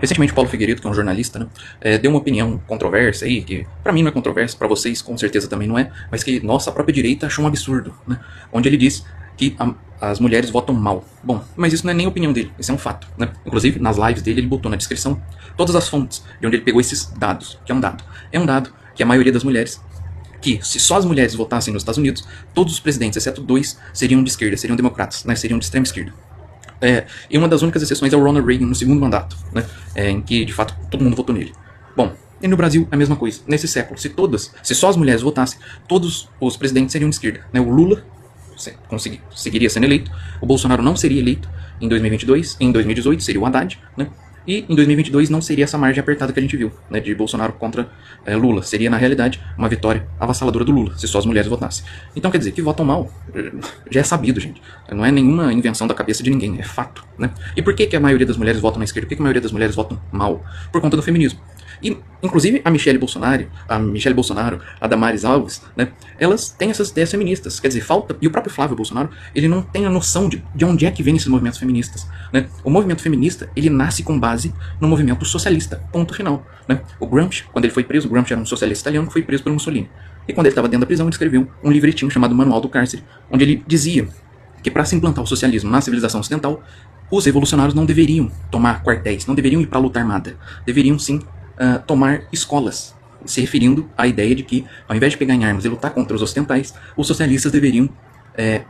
Recentemente, o Paulo Figueiredo, que é um jornalista, né, deu uma opinião controversa aí, que pra mim não é controversa, pra vocês com certeza também não é, mas que nossa a própria direita achou um absurdo, né, onde ele diz que as mulheres votam mal. Bom, mas isso não é nem a opinião dele, isso é um fato, né? Inclusive, nas lives dele, ele botou na descrição todas as fontes de onde ele pegou esses dados, que é um dado. É um dado que a maioria das mulheres, que se só as mulheres votassem nos Estados Unidos, todos os presidentes, exceto dois, seriam de esquerda, seriam democratas, né, seriam de extrema esquerda. E uma das únicas exceções é o Ronald Reagan no segundo mandato, né, em que de fato todo mundo votou nele. Bom, e no Brasil a mesma coisa. Nesse século, se só as mulheres votassem, todos os presidentes seriam de esquerda, né? O Lula seguiria sendo eleito, o Bolsonaro não seria eleito em 2022, em 2018 seria o Haddad, né? E em 2022 não seria essa margem apertada que a gente viu, né, de Bolsonaro contra Lula. Seria, na realidade, uma vitória avassaladora do Lula, se só as mulheres votassem. Então, quer dizer, que votam mal já é sabido, gente. Não é nenhuma invenção da cabeça de ninguém, é fato, né? E por que a maioria das mulheres votam na esquerda? Por que a maioria das mulheres votam mal? Por conta do feminismo. E, inclusive, a Michelle Bolsonaro, a Damares Alves, né, elas têm essas ideias feministas. Quer dizer, falta... E o próprio Flávio Bolsonaro, ele não tem a noção de onde é que vem esses movimentos feministas, né? O movimento feminista, ele nasce com base no movimento socialista, ponto final, né? O Gramsci, quando ele foi preso, o Gramsci era um socialista italiano que foi preso por Mussolini. E quando ele estava dentro da prisão, ele escreveu um livretinho chamado Manual do Cárcere, onde ele dizia que para se implantar o socialismo na civilização ocidental, os revolucionários não deveriam tomar quartéis, não deveriam ir para a luta armada, deveriam sim tomar escolas, se referindo à ideia de que, ao invés de pegar em armas e lutar contra os ocidentais, os socialistas deveriam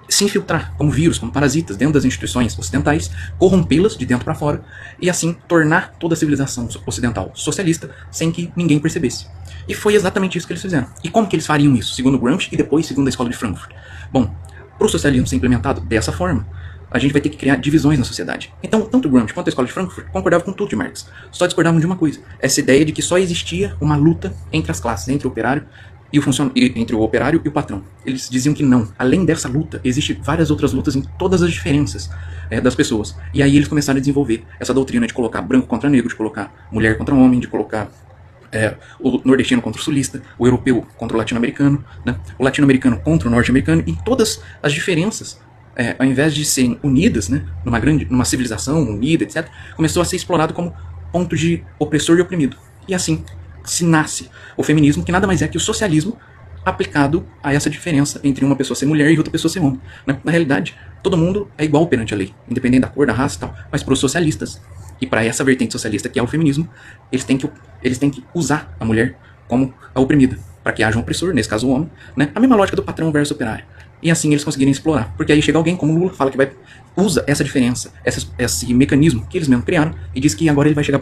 se infiltrar como vírus, como parasitas dentro das instituições ocidentais, corrompê-las de dentro para fora e assim tornar toda a civilização ocidental socialista sem que ninguém percebesse. E foi exatamente isso que eles fizeram. E como que eles fariam isso? Segundo Gramsci e depois segundo a Escola de Frankfurt. Bom, para o socialismo ser implementado dessa forma, a gente vai ter que criar divisões na sociedade. Então, tanto Gramsci quanto a Escola de Frankfurt concordavam com tudo de Marx. Só discordavam de uma coisa, essa ideia de que só existia uma luta entre as classes, entre o operário entre o operário e o patrão. Eles diziam que não. Além dessa luta, existem várias outras lutas em todas as diferenças das pessoas. E aí eles começaram a desenvolver essa doutrina de colocar branco contra negro, de colocar mulher contra homem, de colocar o nordestino contra o sulista, o europeu contra o latino-americano, né? O latino-americano contra o norte-americano, e todas as diferenças, ao invés de serem unidas, né, numa civilização unida, etc., começou a ser explorado como ponto de opressor e oprimido. E assim se nasce o feminismo, que nada mais é que o socialismo aplicado a essa diferença entre uma pessoa ser mulher e outra pessoa ser homem, né? Na realidade, todo mundo é igual perante a lei, independente da cor, da raça e tal. Mas para os socialistas, e para essa vertente socialista que é o feminismo, eles têm que usar a mulher como a oprimida, para que haja um opressor, nesse caso o homem, né? A mesma lógica do patrão versus operário. E assim eles conseguirem explorar. Porque aí chega alguém como Lula, fala que usa essa diferença, esse mecanismo que eles mesmos criaram, e diz que agora ele vai chegar